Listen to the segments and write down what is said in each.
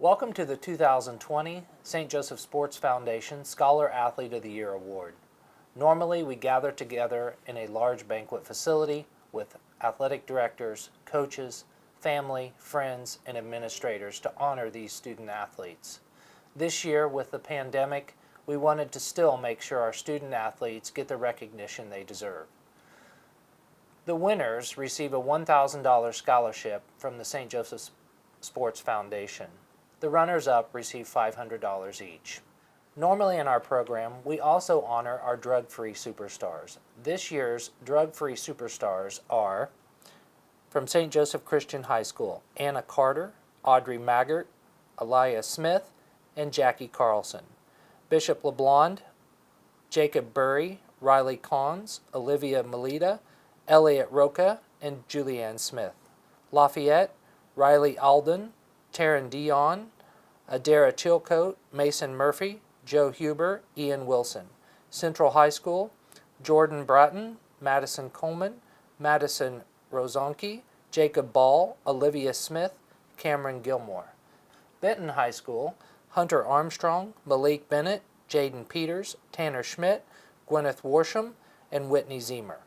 Welcome to the 2020 St. Joseph Sports Foundation Scholar Athlete of the Year Award. Normally, we gather together in a large banquet facility with athletic directors, coaches, family, friends, and administrators to honor these student athletes. This year, with the pandemic, we wanted to still make sure our student athletes get the recognition they deserve. The winners receive a $1,000 scholarship from the St. Joseph Sports Foundation. The runners-up receive $500 each. Normally in our program, we also honor our drug-free superstars. This year's drug-free superstars are from St. Joseph Christian High School, Anna Carter, Audrey Maggart, Aliyah Smith, and Jackie Carlson. Bishop LeBlond, Jacob Burry, Riley Collins, Olivia Melita, Elliot Roca, and Julianne Smith. Lafayette, Riley Alden, Taryn Dion, Adara Chilcote, Mason Murphy, Joe Huber, Ian Wilson. Central High School, Jordan Bratton, Madison Coleman, Madison Rozonke, Jacob Ball, Olivia Smith, Cameron Gilmore. Benton High School, Hunter Armstrong, Malik Bennett, Jaden Peters, Tanner Schmidt, Gwyneth Warsham, and Whitney Zemer.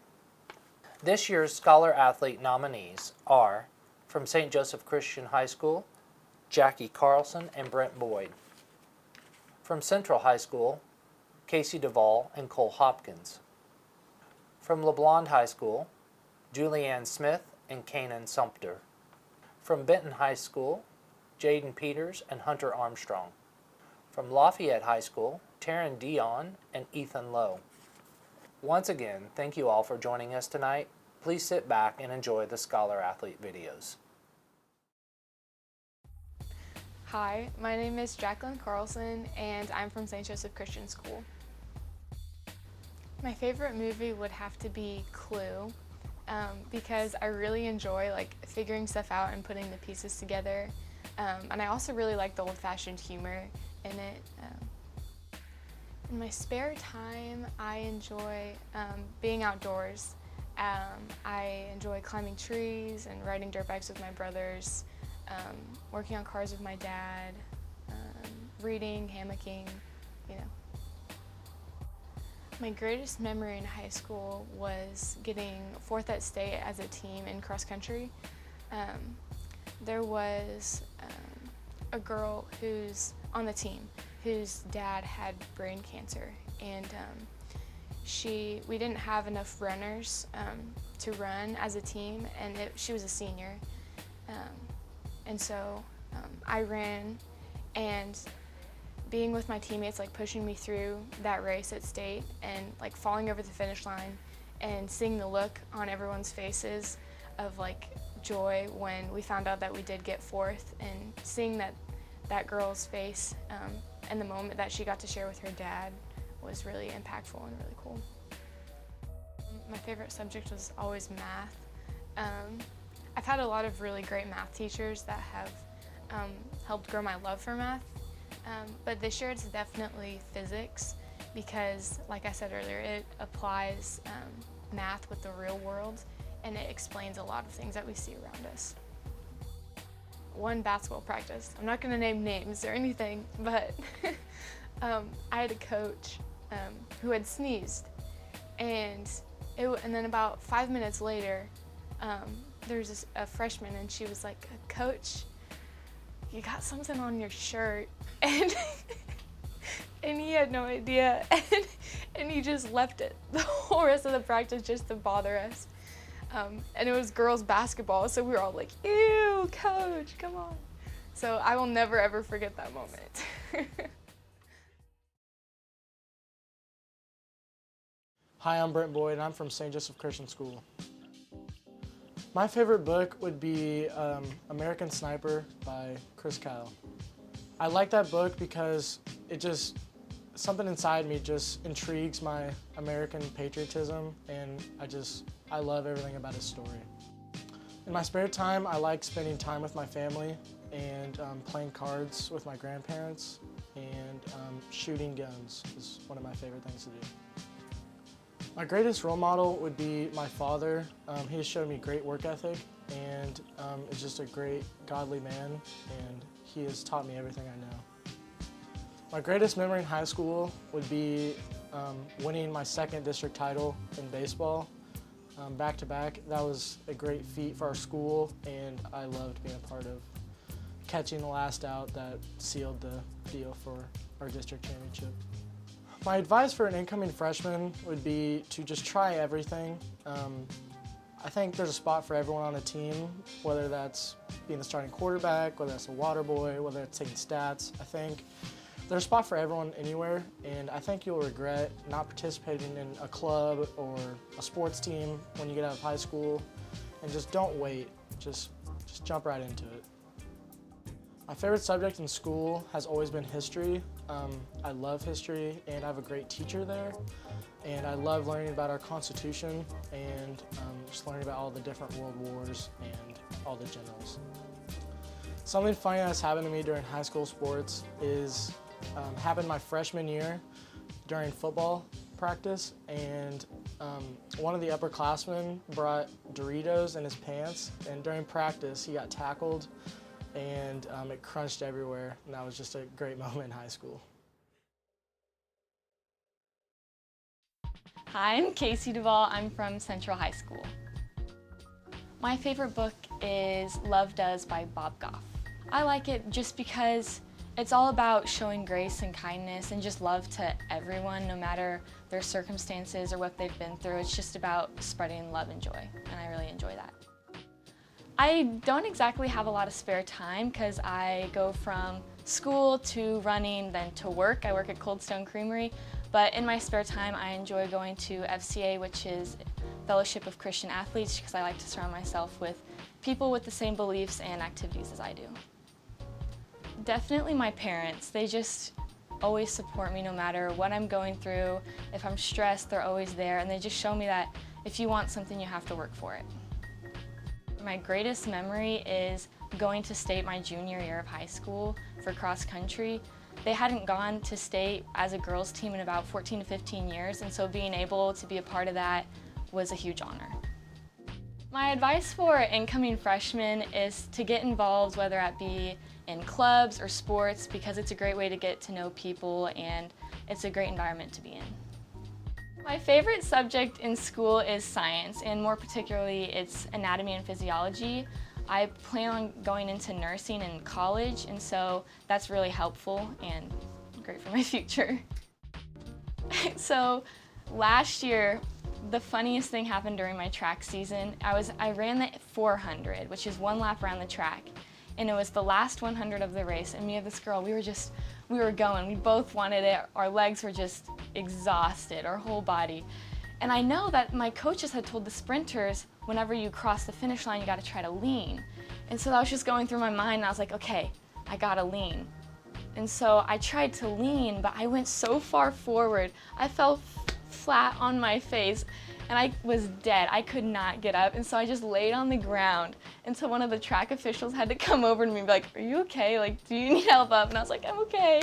This year's Scholar Athlete nominees are from St. Joseph Christian High School, Jackie Carlson and Brent Boyd. From Central High School, Casey DuVall and Cole Hopkins. From LeBlond High School, Julianne Smith and Kanan Sumpter. From Benton High School, Jaden Peters and Hunter Armstrong. From Lafayette High School, Taryn Dion and Ethan Lowe. Once again, thank you all for joining us tonight. Please sit back and enjoy the Scholar Athlete videos. Hi, my name is Jacqueline Carlson and I'm from St. Joseph Christian School. My favorite movie would have to be Clue because I really enjoy figuring stuff out and putting the pieces together. And I also really like the old-fashioned humor in it. In my spare time, I enjoy being outdoors. I enjoy climbing trees and riding dirt bikes with my brothers, working on cars with my dad, reading, hammocking, My greatest memory in high school was getting 4th at state as a team in cross country. There was a girl who's on the team whose dad had brain cancer, and we didn't have enough runners to run as a team, and she was a senior. And so I ran, and being with my teammates, pushing me through that race at state and falling over the finish line and seeing the look on everyone's faces of joy when we found out that we did get 4th, and seeing that girl's face and the moment that she got to share with her dad was really impactful and really cool. My favorite subject was always math. I've had a lot of really great math teachers that have helped grow my love for math, but this year it's definitely physics because, like I said earlier, it applies math with the real world, and it explains a lot of things that we see around us. One basketball practice, I'm not going to name names or anything, but I had a coach who had sneezed, and then about 5 minutes later, there was a freshman, and she was like, "Coach, you got something on your shirt," and he had no idea, and he just left it the whole rest of the practice just to bother us. And it was girls basketball, so we were all like, "Ew, coach, come on." So I will never ever forget that moment. Hi, I'm Brent Boyd, and I'm from St. Joseph Christian School. My favorite book would be American Sniper by Chris Kyle. I like that book because something inside me just intrigues my American patriotism, and I love everything about his story. In my spare time, I like spending time with my family and playing cards with my grandparents, and shooting guns is one of my favorite things to do. My greatest role model would be my father. He has showed me great work ethic and is just a great godly man, and he has taught me everything I know. My greatest memory in high school would be winning my second district title in baseball, back to back. That was a great feat for our school, and I loved being a part of catching the last out that sealed the deal for our district championship. My advice for an incoming freshman would be to just try everything. I think there's a spot for everyone on the team, whether that's being the starting quarterback, whether that's a water boy, whether it's taking stats. I think there's a spot for everyone anywhere, and I think you'll regret not participating in a club or a sports team when you get out of high school, and just don't wait. Just jump right into it. My favorite subject in school has always been history. I love history, and I have a great teacher there, and I love learning about our Constitution and just learning about all the different world wars and all the generals. Something funny that's happened to me during high school sports is happened my freshman year during football practice, and one of the upperclassmen brought Doritos in his pants, and during practice he got tackled and it crunched everywhere, and that was just a great moment in high school. Hi, I'm Casey DuVall. I'm from Central High School. My favorite book is Love Does by Bob Goff. I like it just because it's all about showing grace and kindness and just love to everyone, no matter their circumstances or what they've been through. It's just about spreading love and joy, and I really enjoy that. I don't exactly have a lot of spare time because I go from school to running, then to work. I work at Cold Stone Creamery, but in my spare time I enjoy going to FCA, which is Fellowship of Christian Athletes, because I like to surround myself with people with the same beliefs and activities as I do. Definitely my parents. They just always support me no matter what I'm going through. If I'm stressed, they're always there, and they just show me that if you want something, you have to work for it. My greatest memory is going to state my junior year of high school for cross country. They hadn't gone to state as a girls team in about 14 to 15 years, and so being able to be a part of that was a huge honor. My advice for incoming freshmen is to get involved, whether it be in clubs or sports, because it's a great way to get to know people and it's a great environment to be in. My favorite subject in school is science, and more particularly it's anatomy and physiology. I plan on going into nursing in college, and so that's really helpful and great for my future. So last year, the funniest thing happened during my track season. I ran the 400, which is one lap around the track, and it was the last 100 of the race, and me and this girl, we were going. We both wanted it. Our legs were just exhausted, our whole body. And I know that my coaches had told the sprinters, whenever you cross the finish line, you gotta try to lean. And so that was just going through my mind, and I was like, okay, I gotta lean. And so I tried to lean, but I went so far forward, I fell flat on my face, and I was dead. I could not get up, and so I just laid on the ground until one of the track officials had to come over to me and be like, are you okay? Like, do you need help up? And I was like, I'm okay.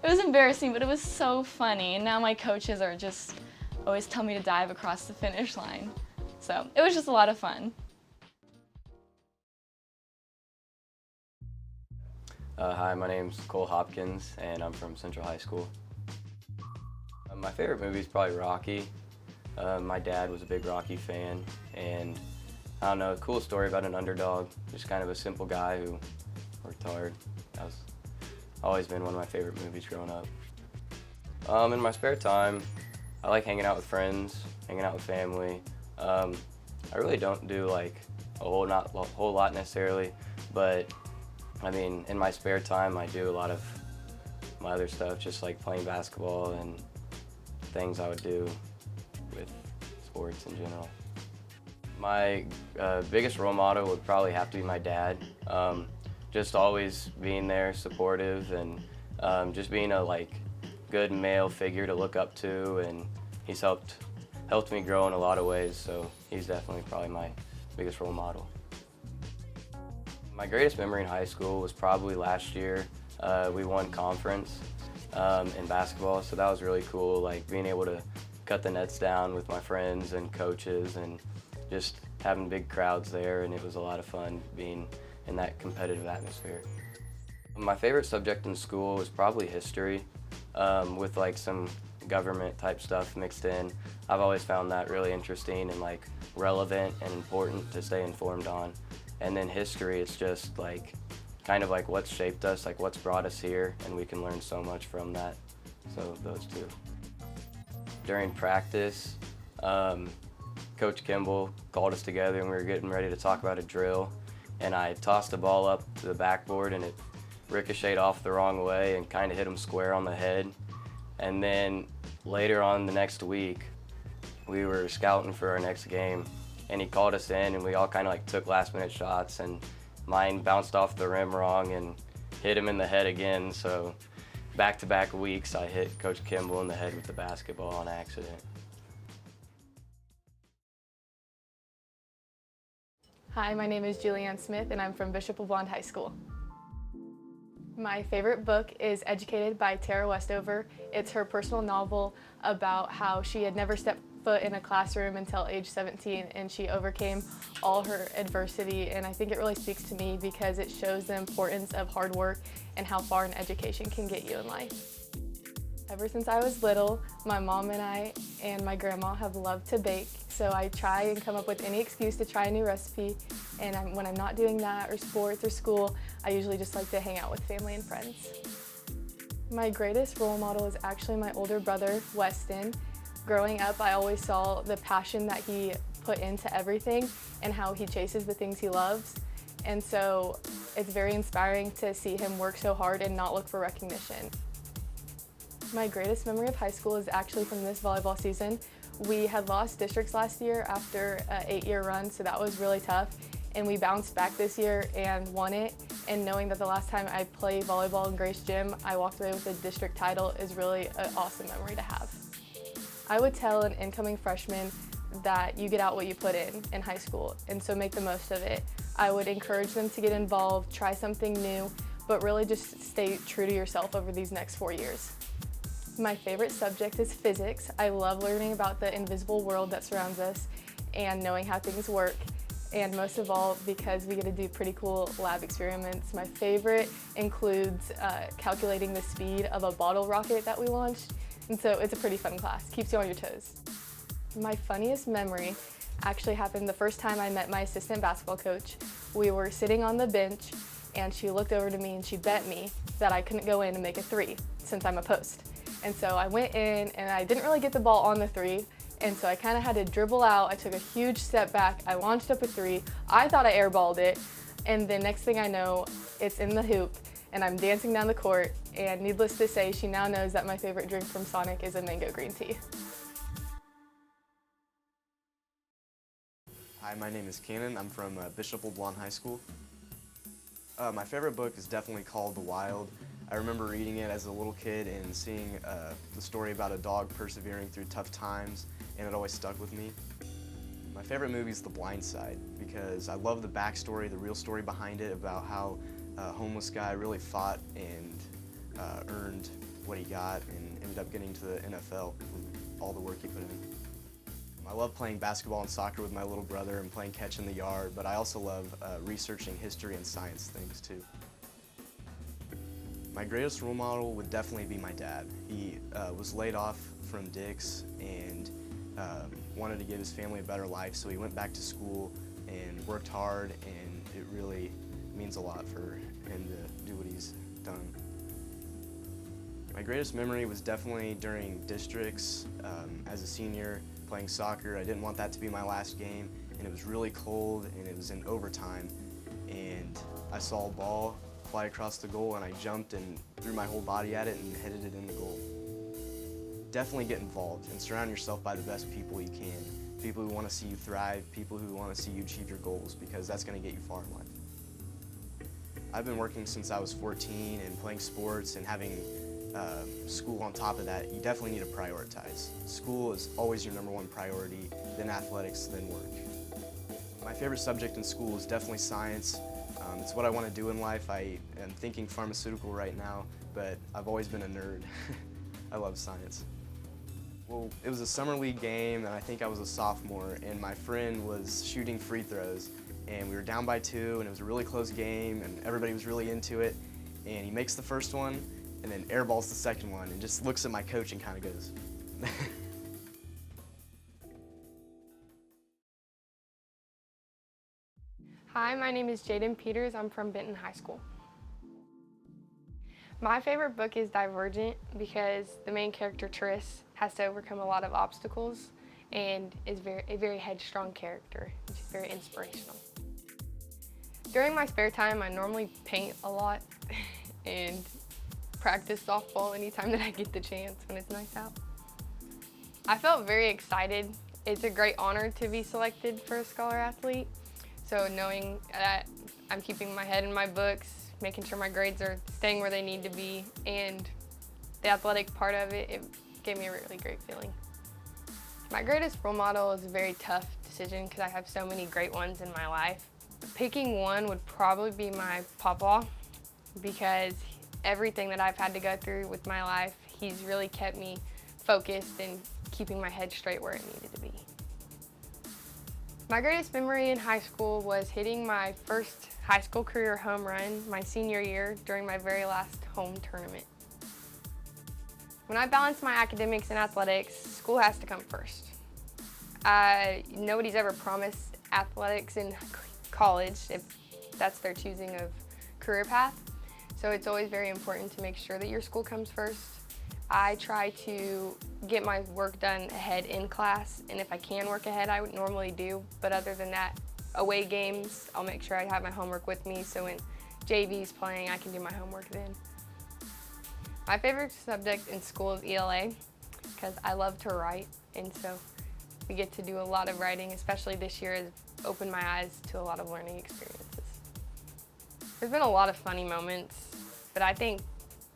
It was embarrassing, but it was so funny, and now my coaches are just always tell me to dive across the finish line. So it was just a lot of fun. Hi, my name's Cole Hopkins, and I'm from Central High School. My favorite movie is probably Rocky. My dad was a big Rocky fan, and I don't know, a cool story about an underdog, just kind of a simple guy who worked hard. That's always been one of my favorite movies growing up. In my spare time, I like hanging out with friends, hanging out with family. I really don't do like a whole lot necessarily, but I mean, in my spare time, I do a lot of my other stuff, just like playing basketball and things I would do with sports in general. My biggest role model would probably have to be my dad. Just always being there, supportive, and just being a good male figure to look up to, and he's helped me grow in a lot of ways, so he's definitely probably my biggest role model. My greatest memory in high school was probably last year. We won conference in basketball, so that was really cool, like being able to cut the nets down with my friends and coaches and just having big crowds there, and it was a lot of fun being in that competitive atmosphere. My favorite subject in school was probably history, with like some government type stuff mixed in. I've always found that really interesting and like relevant and important to stay informed on. And then history, it's just like kind of like what's shaped us, like what's brought us here, and we can learn so much from that. So those two. During practice, Coach Kimball called us together and we were getting ready to talk about a drill, and I tossed the ball up to the backboard and it ricocheted off the wrong way and kind of hit him square on the head. And then later on the next week, we were scouting for our next game, and he called us in and we all kind of like took last minute shots, and mine bounced off the rim wrong and hit him in the head again. So back-to-back weeks I hit Coach Kimball in the head with the basketball on accident. Hi, my name is Julianne Smith and I'm from Bishop LeBlond High School. My favorite book is Educated by Tara Westover. It's her personal novel about how she had never stepped foot in a classroom until age 17, and she overcame all her adversity, and I think it really speaks to me because it shows the importance of hard work and how far an education can get you in life. Ever since I was little, my mom and I and my grandma have loved to bake, so I try and come up with any excuse to try a new recipe, and when I'm not doing that or sports or school, I usually just like to hang out with family and friends. My greatest role model is actually my older brother, Weston. Growing up, I always saw the passion that he put into everything and how he chases the things he loves, and so it's very inspiring to see him work so hard and not look for recognition. My greatest memory of high school is actually from this volleyball season. We had lost districts last year after an 8-year run, so that was really tough. And we bounced back this year and won it. And knowing that the last time I played volleyball in Grace Gym, I walked away with a district title is really an awesome memory to have. I would tell an incoming freshman that you get out what you put in high school, and so make the most of it. I would encourage them to get involved, try something new, but really just stay true to yourself over these next 4 years. My favorite subject is physics. I love learning about the invisible world that surrounds us and knowing how things work. And most of all, because we get to do pretty cool lab experiments. My favorite includes calculating the speed of a bottle rocket that we launched. And so it's a pretty fun class, keeps you on your toes. My funniest memory actually happened the first time I met my assistant basketball coach. We were sitting on the bench and she looked over to me and she bet me that I couldn't go in and make a three since I'm a post. And so I went in and I didn't really get the ball on the three, and so I kind of had to dribble out. I took a huge step back, I launched up a three, I thought I airballed it, and the next thing I know, it's in the hoop, and I'm dancing down the court, and needless to say, she now knows that my favorite drink from Sonic is a mango green tea. Hi, my name is Cannon. I'm from Bishop LeBlond High School. My favorite book is definitely called The Wild. I remember reading it as a little kid and seeing the story about a dog persevering through tough times, and it always stuck with me. My favorite movie is The Blind Side because I love the backstory, the real story behind it about how a homeless guy really fought and earned what he got and ended up getting to the NFL from all the work he put in. I love playing basketball and soccer with my little brother and playing catch in the yard, but I also love researching history and science things too. My greatest role model would definitely be my dad. He was laid off from Dick's and wanted to give his family a better life, so he went back to school and worked hard, and it really means a lot for him to do what he's done. My greatest memory was definitely during districts as a senior playing soccer. I didn't want that to be my last game, and it was really cold and it was in overtime, and I saw a ball fly across the goal and I jumped and threw my whole body at it and headed it in the goal. Definitely get involved and surround yourself by the best people you can. People who want to see you thrive, people who want to see you achieve your goals, because that's going to get you far in life. I've been working since I was 14 and playing sports and having school on top of that. You definitely need to prioritize. School is always your #1 priority, then athletics, then work. My favorite subject in school is definitely science. It's what I want to do in life. I am thinking pharmaceutical right now, but I've always been a nerd. I love science. Well, it was a summer league game, and I think I was a sophomore, and my friend was shooting free throws, and we were down by 2, and it was a really close game, and everybody was really into it, and he makes the first one, and then airballs the second one, and just looks at my coach and kind of goes. Hi, my name is Jaden Peters. I'm from Benton High School. My favorite book is Divergent because the main character, Tris, has to overcome a lot of obstacles and is a very headstrong character, which is very inspirational. During my spare time, I normally paint a lot and practice softball anytime that I get the chance when it's nice out. I felt very excited. It's a great honor to be selected for a Scholar Athlete. So knowing that I'm keeping my head in my books, making sure my grades are staying where they need to be, and the athletic part of it, it gave me a really great feeling. My greatest role model is a very tough decision because I have so many great ones in my life. Picking one would probably be my papa, because everything that I've had to go through with my life, he's really kept me focused and keeping my head straight where it needed to be. My greatest memory in high school was hitting my first high school career home run my senior year during my very last home tournament. When I balance my academics and athletics, school has to come first. Nobody's ever promised athletics in college if that's their choosing of career path. So it's always very important to make sure that your school comes first. I try to get my work done ahead in class, and if I can work ahead, I would normally do. But other than that, away games, I'll make sure I have my homework with me, so when JV's playing, I can do my homework then. My favorite subject in school is ELA, because I love to write, and so we get to do a lot of writing, especially this year has opened my eyes to a lot of learning experiences. There's been a lot of funny moments, but I think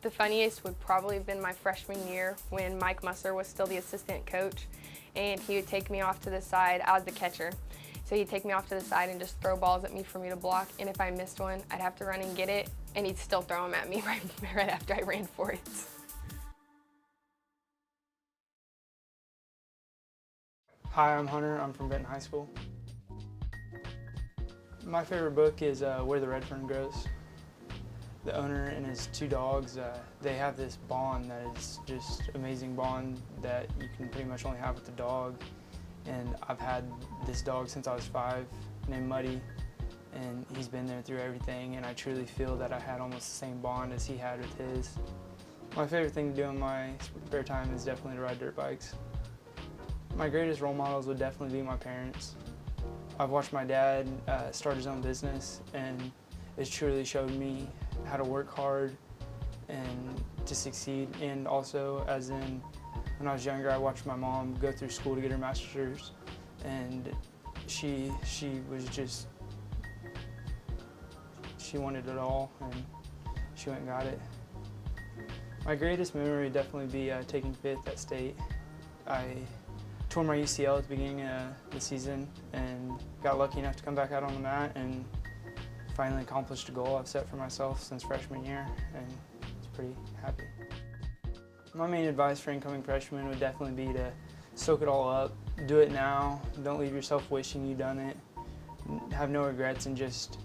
the funniest would probably have been my freshman year when Mike Musser was still the assistant coach, and he would take me off to the side. I was the catcher, so he'd take me off to the side and just throw balls at me for me to block, and if I missed one, I'd have to run and get it, and he'd still throw them at me right after I ran for it. Hi, I'm Hunter. I'm from Benton High School. My favorite book is Where the Red Fern Grows. The owner and his 2 dogs, they have this bond that is just amazing bond that you can pretty much only have with the dog. And I've had this dog since I was 5, named Muddy, and he's been there through everything, and I truly feel that I had almost the same bond as he had with his. My favorite thing to do in my spare time is definitely to ride dirt bikes. My greatest role models would definitely be my parents. I've watched my dad start his own business, and it's truly showed me how to work hard and to succeed. And also, as in when I was younger, I watched my mom go through school to get her master's, and she wanted it all, and she went and got it. My greatest memory would definitely be taking 5th at state. I tore my UCL at the beginning of the season and got lucky enough to come back out on the mat and finally accomplished a goal I've set for myself since freshman year, and it's pretty happy. My main advice for incoming freshmen would definitely be to soak it all up, do it now, don't leave yourself wishing you'd done it, have no regrets, and just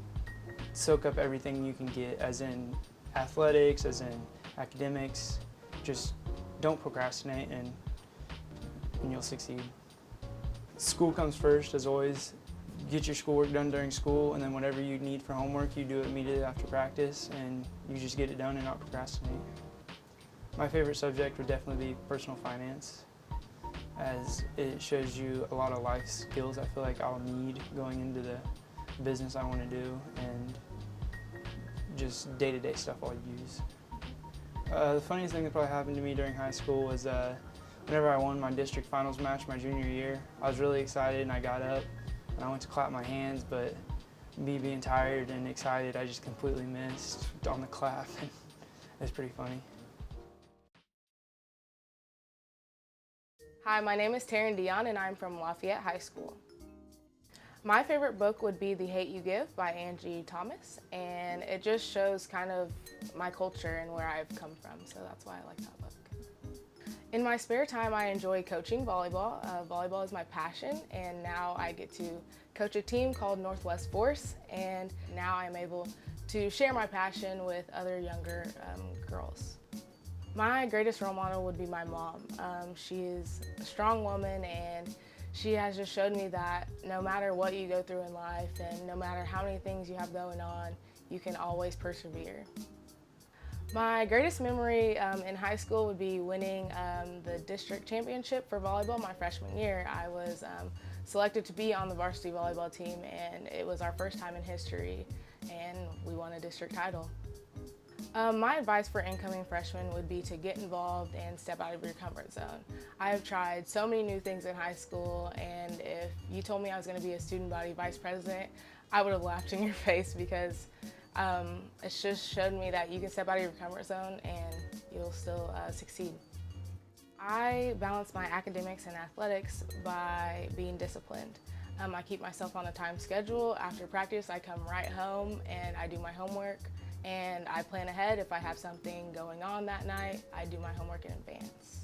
soak up everything you can get, as in athletics, as in academics. Just don't procrastinate, and you'll succeed. School comes first, as always. Get your schoolwork done during school, and then whatever you need for homework, you do it immediately after practice, and you just get it done and not procrastinate. My favorite subject would definitely be personal finance, as it shows you a lot of life skills I feel like I'll need going into the business I want to do, and just day-to-day stuff I'll use. The funniest thing that probably happened to me during high school was whenever I won my district finals match my junior year. I was really excited, and I got up and I went to clap my hands, but me being tired and excited, I just completely missed on the clap. It was pretty funny. Hi, my name is Taryn Dion, and I'm from Lafayette High School. My favorite book would be The Hate You Give by Angie Thomas, and it just shows kind of my culture and where I've come from, so that's why I like that book. In my spare time, I enjoy coaching volleyball. Volleyball is my passion, and now I get to coach a team called Northwest Force, and now I'm able to share my passion with other younger girls. My greatest role model would be my mom. She is a strong woman, and she has just showed me that no matter what you go through in life and no matter how many things you have going on, you can always persevere. My greatest memory in high school would be winning the district championship for volleyball my freshman year. I was selected to be on the varsity volleyball team, and it was our first time in history, and we won a district title. My advice for incoming freshmen would be to get involved and step out of your comfort zone. I have tried so many new things in high school, and if you told me I was going to be a student body vice president, I would have laughed in your face, because it's just showed me that you can step out of your comfort zone and you'll still succeed. I balance my academics and athletics by being disciplined. I keep myself on a time schedule. After practice, I come right home and I do my homework, and I plan ahead. If I have something going on that night, I do my homework in advance.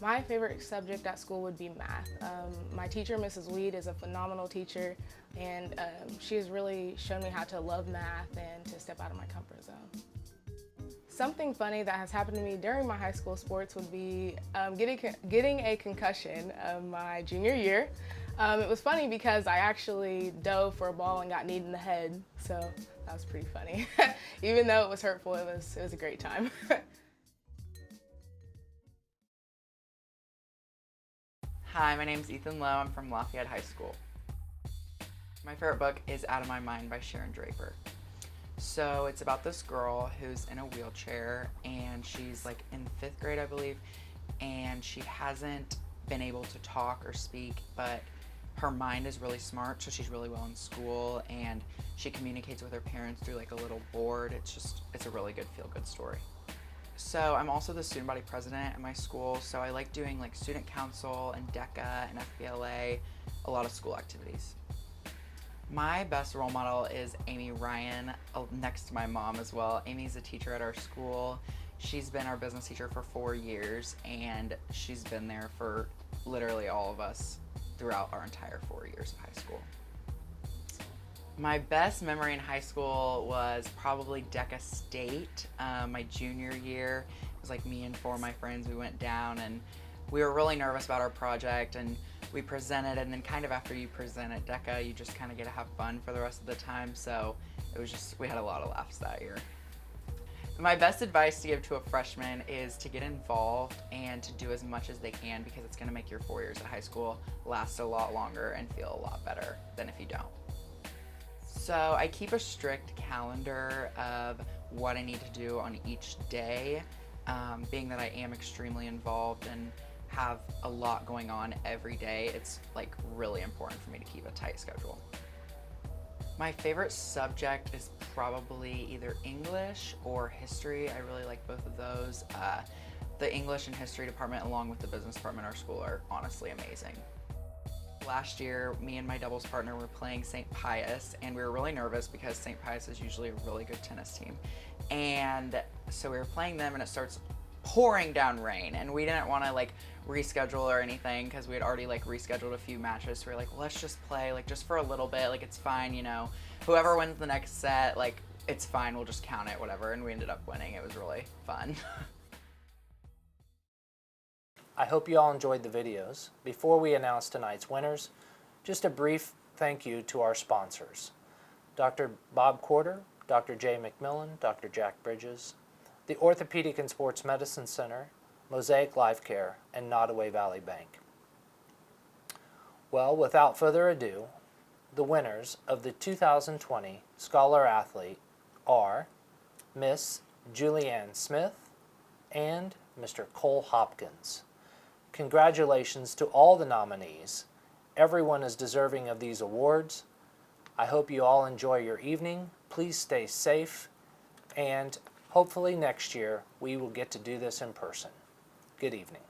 My favorite subject at school would be math. My teacher, Mrs. Weed, is a phenomenal teacher, and she has really shown me how to love math and to step out of my comfort zone. Something funny that has happened to me during my high school sports would be getting a concussion my junior year. It was funny because I actually dove for a ball and got kneed in the head, so that was pretty funny. Even though it was hurtful, it was a great time. Hi, my name's Ethan Lowe. I'm from Lafayette High School. My favorite book is Out of My Mind by Sharon Draper. So it's about this girl who's in a wheelchair, and she's like in 5th grade, I believe, and she hasn't been able to talk or speak, but her mind is really smart, so she's really well in school, and she communicates with her parents through like a little board. It's a really good feel-good story. So I'm also the student body president at my school, so I like doing like student council and DECA and FBLA, a lot of school activities. My best role model is Amy Ryan, next to my mom as well. Amy's a teacher at our school. She's been our business teacher for 4 years, and she's been there for literally all of us throughout our entire 4 years of high school. My best memory in high school was probably DECA State. My junior year, it was like me and 4 of my friends, we went down and we were really nervous about our project, and we presented, and then kind of after you present at DECA, you just kind of get to have fun for the rest of the time, so it was just, we had a lot of laughs that year. My best advice to give to a freshman is to get involved and to do as much as they can, because it's going to make your 4 years at high school last a lot longer and feel a lot better than if you don't. So I keep a strict calendar of what I need to do on each day, being that I am extremely involved and have a lot going on every day. It's like really important for me to keep a tight schedule. My favorite subject is probably either English or history. I really like both of those. The English and history department, along with the business department at our school, are honestly amazing. Last year, me and my doubles partner were playing St. Pius, and we were really nervous because St. Pius is usually a really good tennis team. And so we were playing them, and it starts pouring down rain, and we didn't want to like reschedule or anything because we had already like rescheduled a few matches. So we were like, well, let's just play like just for a little bit, like it's fine, you know, whoever wins the next set, like it's fine, we'll just count it, whatever. And we ended up winning. It was really fun. I hope you all enjoyed the videos. Before we announce tonight's winners, just a brief thank you to our sponsors: Dr. Bob Quarter, Dr. Jay McMillan, Dr. Jack Bridges, the Orthopedic and Sports Medicine Center, Mosaic Life Care, and Nottoway Valley Bank. Well, without further ado, the winners of the 2020 Scholar Athlete are Miss Julianne Smith and Mr. Cole Hopkins. Congratulations to all the nominees. Everyone is deserving of these awards. I hope you all enjoy your evening. Please stay safe, and hopefully next year we will get to do this in person. Good evening.